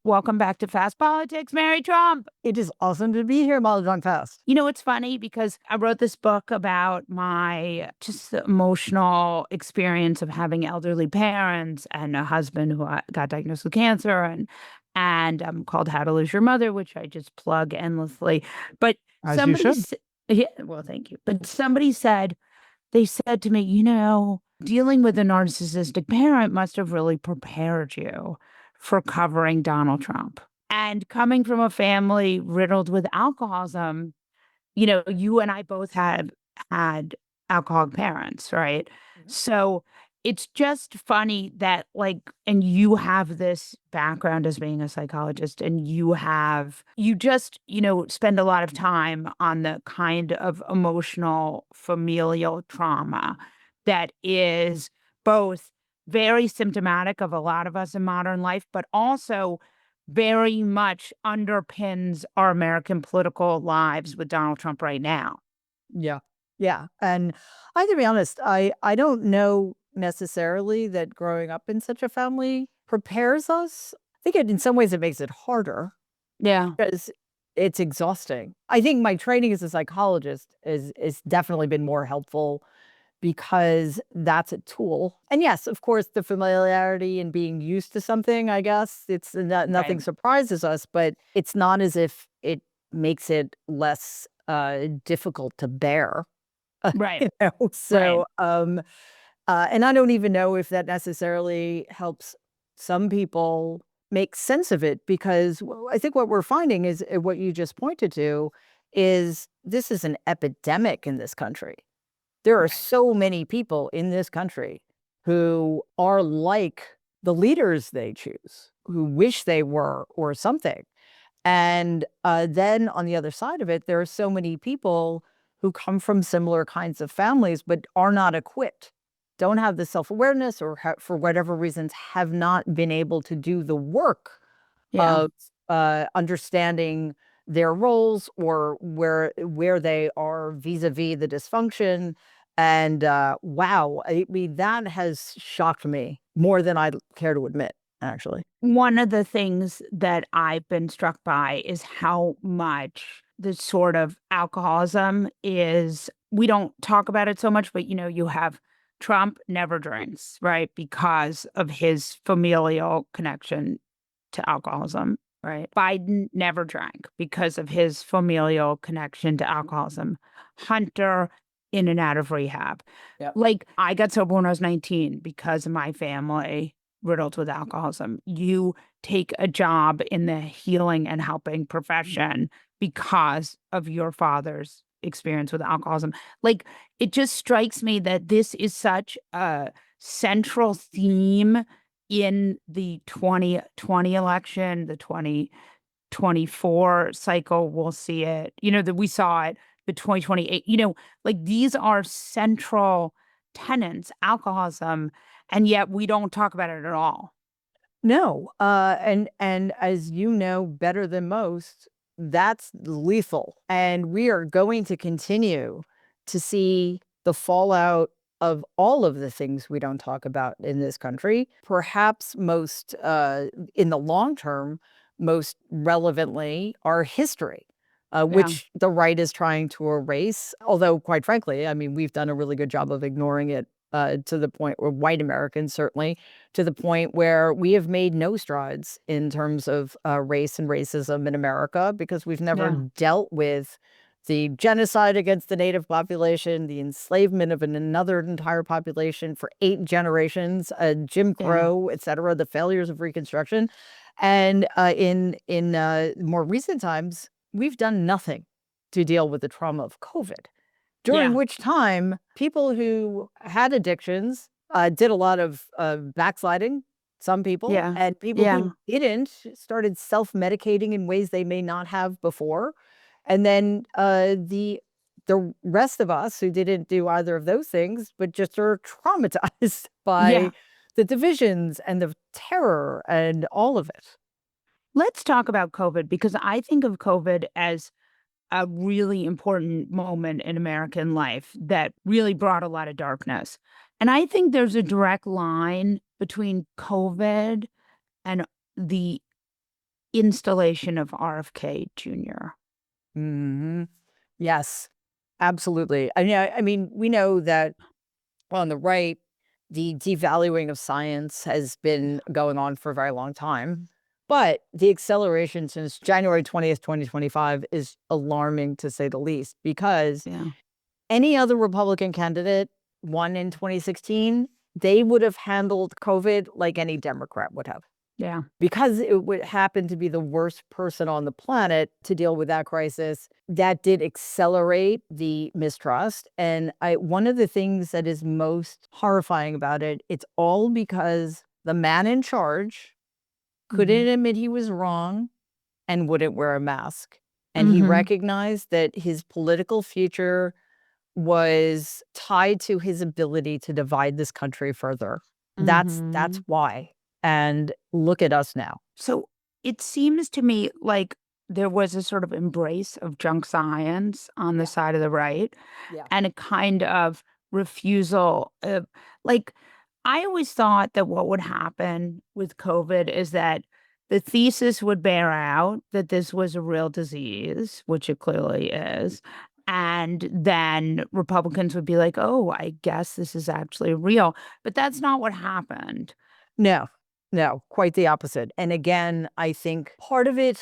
Welcome back to Fast Politics, Mary Trump. It is awesome to be here, Molly Jong-Fast. You know, it's funny because I wrote this book about my just the emotional experience of having elderly parents and a husband who got diagnosed with cancer and called How to Lose Your Mother, which I just plug endlessly. But As you should. Yeah, well, thank you. But they said to me, you know, dealing with a narcissistic parent must have really prepared you for covering Donald Trump. And coming from a family riddled with alcoholism, you know, you and I both had alcoholic parents, right? So it's just funny that and you have this background as being a psychologist and you just, spend a lot of time on the kind of emotional familial trauma that is both very symptomatic of a lot of us in modern life, but also very much underpins our American political lives with Donald Trump right now. Yeah. Yeah. And I have to be honest, I don't know necessarily that growing up in such a family prepares us. I think in some ways it makes it harder Yeah. because it's exhausting. I think my training as a psychologist is definitely been more helpful because that's a tool. And yes, of course, the familiarity and being used to something, I guess, it's nothing Right. surprises us, but it's not as if it makes it less difficult to bear. Right. Right. So, and I don't even know if that necessarily helps some people make sense of it because I think what we're finding is what you just pointed to is this is an epidemic in this country. There are Right. so many people in this country who are like the leaders they choose, who wish they were or something. And then on the other side of it, there are so many people who come from similar kinds of families but are not equipped, don't have the self-awareness or for whatever reasons have not been able to do the work Yeah. of understanding their roles or where they are vis-a-vis the dysfunction. And wow, I mean, that has shocked me more than I'd care to admit, actually. One of the things that I've been struck by is how much the sort of alcoholism is. We don't talk about it so much, but you have Trump never drinks, right? Because of his familial connection to alcoholism, right? Biden never drank because of his familial connection to alcoholism. Hunter in and out of rehab. Yeah. I got sober when I was 19 because of my family riddled with alcoholism. You take a job in the healing and helping profession because of your father's experience with alcoholism. It just strikes me that this is such a central theme in the 2020 election, the 2024 cycle. We'll see it, that we saw it, the 2028, these are central tenets, alcoholism, and yet we don't talk about it at all. No, and as you know better than most, that's lethal, and we are going to continue to see the fallout of all of the things we don't talk about in this country. Perhaps most, in the long term, most relevantly, our history, Yeah. which the right is trying to erase. Although, quite frankly, I mean, we've done a really good job of ignoring it to the point where white Americans certainly to the point where we have made no strides in terms of race and racism in America because we've never Yeah. dealt with the genocide against the native population, the enslavement of another entire population for 8 generations, Jim Yeah. Crow, et cetera, the failures of Reconstruction. And in more recent times, we've done nothing to deal with the trauma of COVID, during Yeah. which time people who had addictions did a lot of backsliding, some people, Yeah. and people Yeah. who didn't started self-medicating in ways they may not have before. And then the rest of us who didn't do either of those things, but just are traumatized by Yeah. the divisions and the terror and all of it. Let's talk about COVID because I think of COVID as a really important moment in American life that really brought a lot of darkness. And I think there's a direct line between COVID and the installation of RFK Jr. Hmm. Yes, absolutely. I mean, we know that on the right, the devaluing of science has been going on for a very long time. But the acceleration since January 20th, 2025 is alarming to say the least, because Yeah. any other Republican candidate won in 2016, they would have handled COVID like any Democrat would have. Yeah. Because it would happen to be the worst person on the planet to deal with that crisis, that did accelerate the mistrust. And one of the things that is most horrifying about it, it's all because the man in charge couldn't admit he was wrong and wouldn't wear a mask. And he Mm-hmm. recognized that his political future was tied to his ability to divide this country further. That's Mm-hmm. why. And look at us now. So it seems to me like there was a sort of embrace of junk science on the Yeah. side of the right Yeah. and a kind of refusal of, like, I always thought that what would happen with COVID is that the thesis would bear out that this was a real disease, which it clearly is. And then Republicans would be like, oh, I guess this is actually real. But that's not what happened. No, no, quite the opposite. And again, I think part of it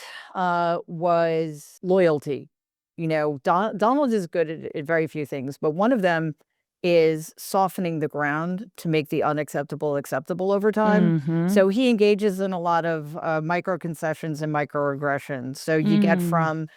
was loyalty. You know, Donald is good at very few things, but one of them is softening the ground to make the unacceptable acceptable over time. Mm-hmm. So he engages in a lot of micro concessions and microaggressions. So you get Mm. from,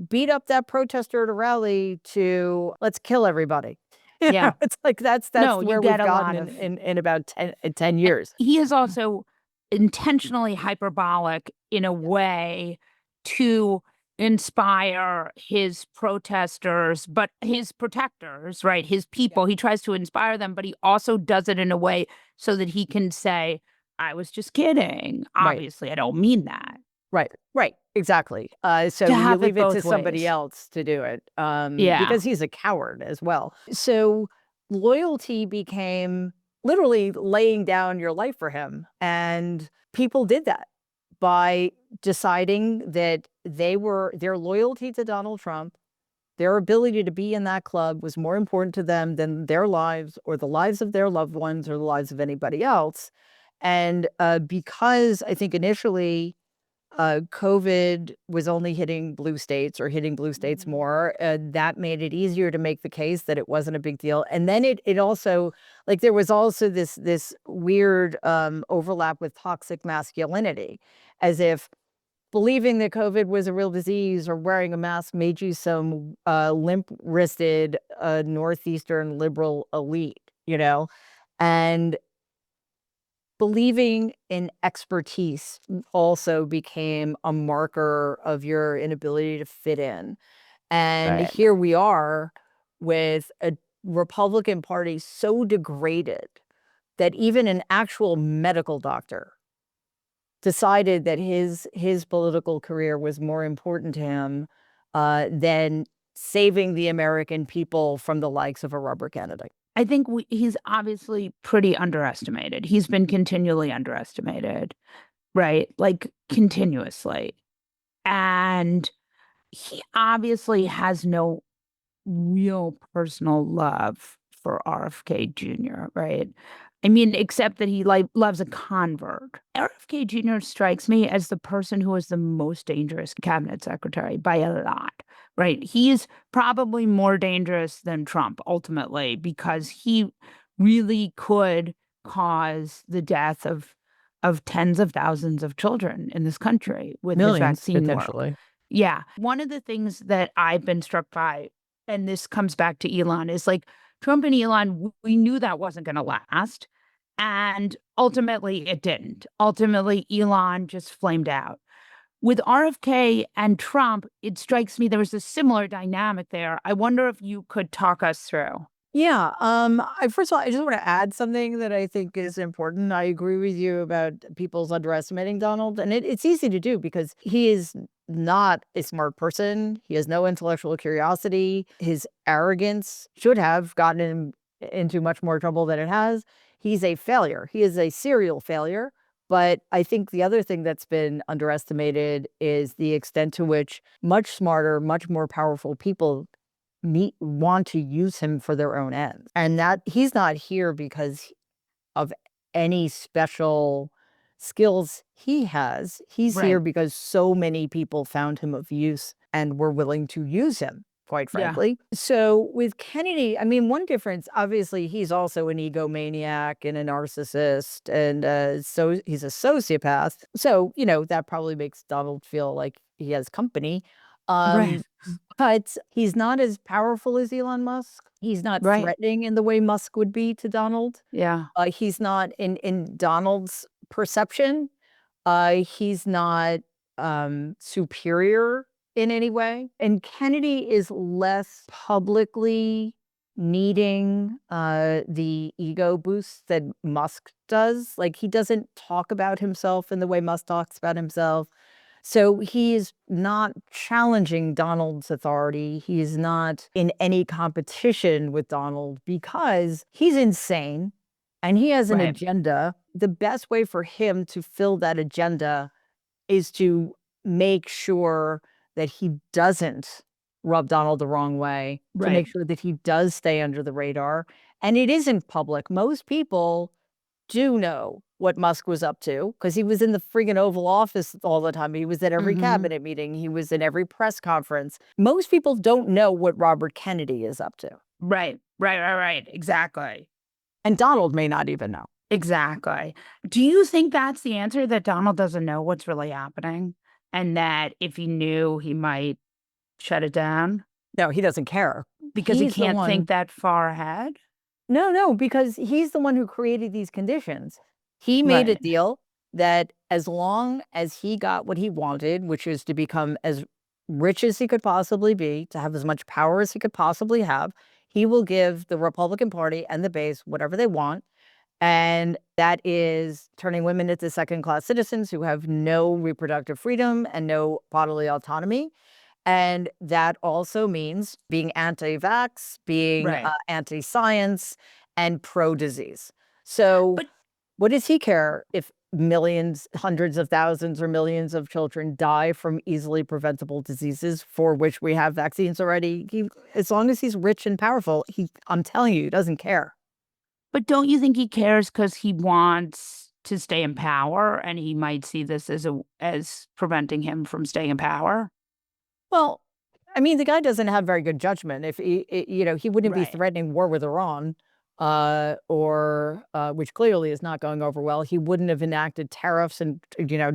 beat up that protester at a rally to let's kill everybody. Yeah. It's like that's No, you where get we've a gotten lot in, of. in about 10 years. He is also intentionally hyperbolic in a way to inspire his protesters, but his protectors, right? His Yeah. people. He tries to inspire them, but he also does it in a way so that he can say, I was just kidding. Right. Obviously, I don't mean that. Right. Right. Exactly. To So you have it leave it to both somebody ways. else to do it, Yeah. because he's a coward as well. So loyalty became literally laying down your life for him. And people did that by deciding that their loyalty to Donald Trump, their ability to be in that club was more important to them than their lives or the lives of their loved ones or the lives of anybody else. And because I think initially COVID was only hitting blue states or hitting blue states Mhm. more, that made it easier to make the case that it wasn't a big deal. And then it also, like, there was also this weird overlap with toxic masculinity, as if believing that COVID was a real disease or wearing a mask made you some limp-wristed Northeastern liberal elite. And believing in expertise also became a marker of your inability to fit in. And Right. here we are with a Republican Party so degraded that even an actual medical doctor decided that his political career was more important to him than saving the American people from the likes of a rubber candidate. I think he's obviously pretty underestimated. He's been continually underestimated, right? Like continuously. And he obviously has no real personal love for RFK Jr., right? I mean, except that he loves a convert. RFK Jr. strikes me as the person who is the most dangerous cabinet secretary by a lot, right? He is probably more dangerous than Trump ultimately because he really could cause the death of tens of thousands of children in this country with his Millions, vaccine work. potentially. Yeah. One of the things that I've been struck by, and this comes back to Elon, is like Trump and Elon, we knew that wasn't going to last. And ultimately, it didn't. Ultimately, Elon just flamed out. With RFK and Trump, it strikes me there was a similar dynamic there. I wonder if you could talk us through. Yeah. First of all, I just want to add something that I think is important. I agree with you about people's underestimating Donald, and it's easy to do because he is not a smart person. He has no intellectual curiosity. His arrogance should have gotten him into much more trouble than it has. He's a failure. He is a serial failure, But I think the other thing that's been underestimated is the extent to which much smarter, much more powerful people want to use him for their own ends. And that he's not here because of any special skills he has. He's here Right. because so many people found him of use and were willing to use him, quite Yeah. frankly. So with Kennedy, I mean, one difference, obviously, he's also an egomaniac and a narcissist, and so he's a sociopath. So, that probably makes Donald feel like he has company. Right. Um, but he's not as powerful as Elon Musk. He's not Right. threatening in the way Musk would be to Donald. Yeah. He's not in Donald's perception, he's not, superior in any way, and Kennedy is less publicly needing, the ego boost that Musk does. Like, he doesn't talk about himself in the way Musk talks about himself. So he is not challenging Donald's authority. He is not in any competition with Donald because he's insane and he has an Right. agenda. The best way for him to fill that agenda is to make sure that he doesn't rub Donald the wrong way, to Right. make sure that he does stay under the radar. And it isn't public. Most people do know what Musk was up to because he was in the friggin' Oval Office all the time. He was at every Hmm. cabinet meeting. He was in every press conference. Most people don't know what Robert Kennedy is up to. Right. Right. Right. Right. Exactly. And Donald may not even know. Exactly. Do you think that's the answer, that Donald doesn't know what's really happening, and that if he knew, he might shut it down No, he doesn't care. because he He's the can't think one. that far ahead? No, because he's the one who created these conditions. He made a Right. deal that as long as he got what he wanted, which is to become as rich as he could possibly be, to have as much power as he could possibly have, he will give the Republican Party and the base whatever they want. And that is turning women into second-class citizens who have no reproductive freedom and no bodily autonomy. And that also means being anti-vax, being Right. anti-science, and pro-disease. So But what does he care if millions, hundreds of thousands, or millions of children die from easily preventable diseases for which we have vaccines already? As long as he's rich and powerful, I'm telling you, he doesn't care. don't you think he cares because he wants to stay in power, and he might see this as preventing him from staying in power? Well, I mean, the guy doesn't have very good judgment. If he wouldn't be Right. threatening war with Iran, or which clearly is not going over well. He wouldn't have enacted tariffs and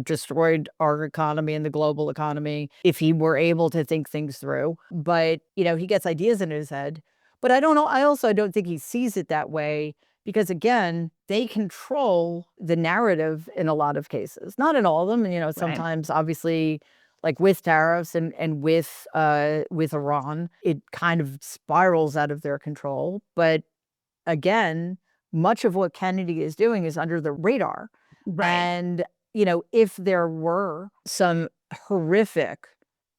destroyed our economy and the global economy if he were able to think things through. But he gets ideas in his head. But I don't know. I also don't think he sees it that way because again, they control the narrative in a lot of cases. Not in all of them. And Right. sometimes, obviously, like with tariffs and with Iran, it kind of spirals out of their control. But again, much of what Kennedy is doing is under the radar. Right. And, if there were some horrific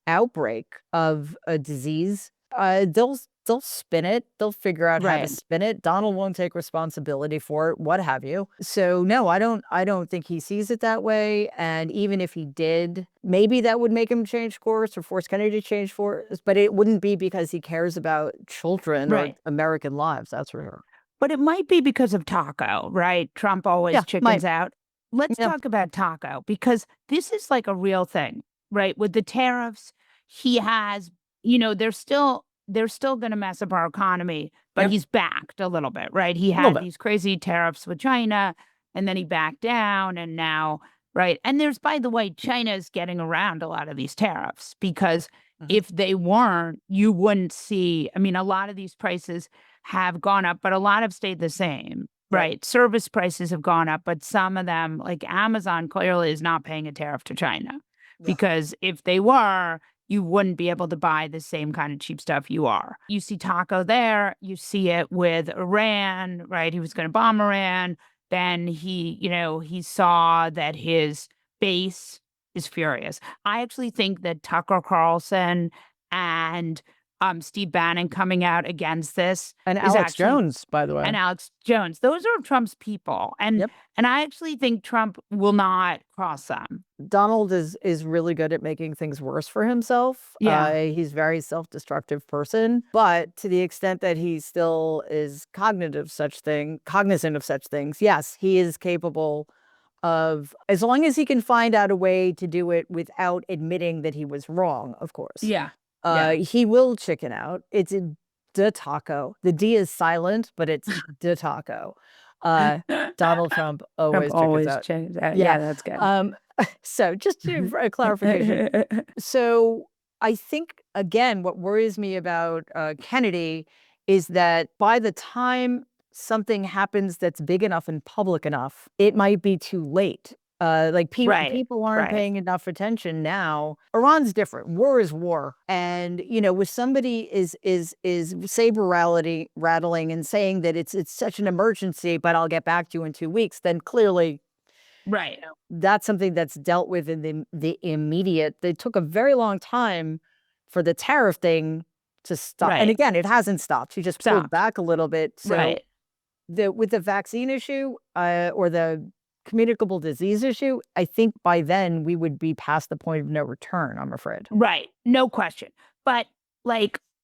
outbreak of a disease, they'll spin it. They'll figure out how to Right. spin it. Donald won't take responsibility for it, what have you. So no, I don't think he sees it that way. And even if he did, maybe that would make him change course or force Kennedy to change course, but it wouldn't be because he cares about children or Right. American lives, that's for sure. But it might be because of Taco, right? Trump always Yeah, might. chickens out. Let's Yeah. talk about Taco, because this is like a real thing, right? With the tariffs, he has, they're still going to mess up our economy, but Yep. he's backed a little bit, right? He A little had bit. these crazy tariffs with China, and then he backed down, and now, right? And there's, by the way, China is getting around a lot of these tariffs, because Mhm. if they weren't, you wouldn't see, I mean, a lot of these prices have gone up, but a lot have stayed the same, Right. right? Service prices have gone up, but some of them, like Amazon, clearly is not paying a tariff to China, Yeah. because if they were, you wouldn't be able to buy the same kind of cheap stuff you are. You see Taco there, you see it with Iran, right? He was going to bomb Iran. Then he saw that his base is furious. I actually think that Tucker Carlson and Steve Bannon coming out against this And is Alex actually Jones, by the way. and Alex Jones. Those are Trump's people. Yep. And I actually think Trump will not cross them. Donald is really good at making things worse for himself. Yeah. He's a very self-destructive person, but to the extent that he still is cognizant of such things, yes, he is capable of, as long as he can find out a way to do it without admitting that he was wrong, of course. Yeah. Yeah. He will chicken out. It's a de taco. The D is silent, but it's de taco. Donald Trump always chickens out. Yeah. Yeah, that's good. So just for a clarification. So I think, again, what worries me about Kennedy is that by the time something happens that's big enough and public enough, it might be too late. People aren't paying enough attention now. Iran's different. War is war. And, with somebody is saber rattling and saying that it's such an emergency, but I'll get back to you in 2 weeks, then clearly that's something that's dealt with in the immediate. They took a very long time for the tariff thing to stop. And again, it hasn't stopped. She just pulled back a little bit. So with the vaccine issue or the communicable disease issue, I think by then we would be past the point of no return, I'm afraid. Right. No question. But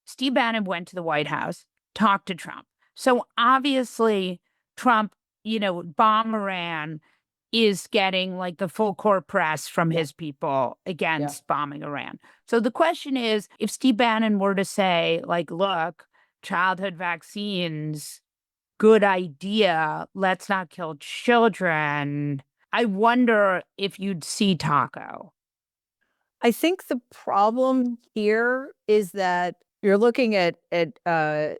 Steve Bannon went to the White House, talked to Trump. So obviously Trump, bomb Iran is getting the full court press from his people against bombing Iran. So the question is, if Steve Bannon were to say, look, childhood vaccines, good idea, let's not kill children, I wonder if you'd see Taco. I think the problem here is that you're looking at the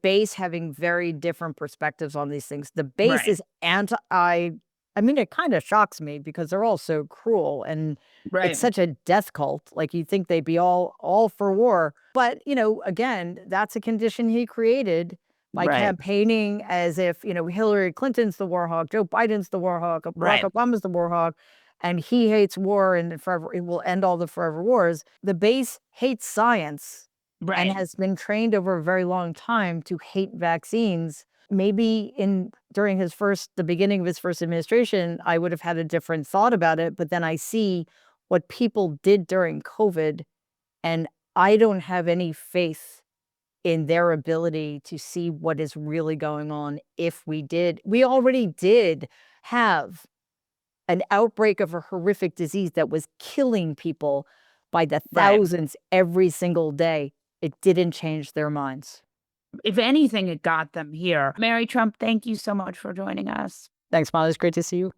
base having very different perspectives on these things. The base is it kind of shocks me because they're all so cruel and it's such a death cult. You'd think they'd be all for war. But, again, that's a condition he created by campaigning as if, Hillary Clinton's the war hawk, Joe Biden's the war hawk, Barack Obama's the war hawk, and he hates war and forever, it will end all the forever wars. The base hates science and has been trained over a very long time to hate vaccines. Maybe during the beginning of his first administration, I would have had a different thought about it. But then I see what people did during COVID, and I don't have any faith in their ability to see what is really going on. We already did have an outbreak of a horrific disease that was killing people by the thousands every single day. It didn't change their minds. If anything, it got them here. Mary Trump, thank you so much for joining us. Thanks, Molly. It's great to see you.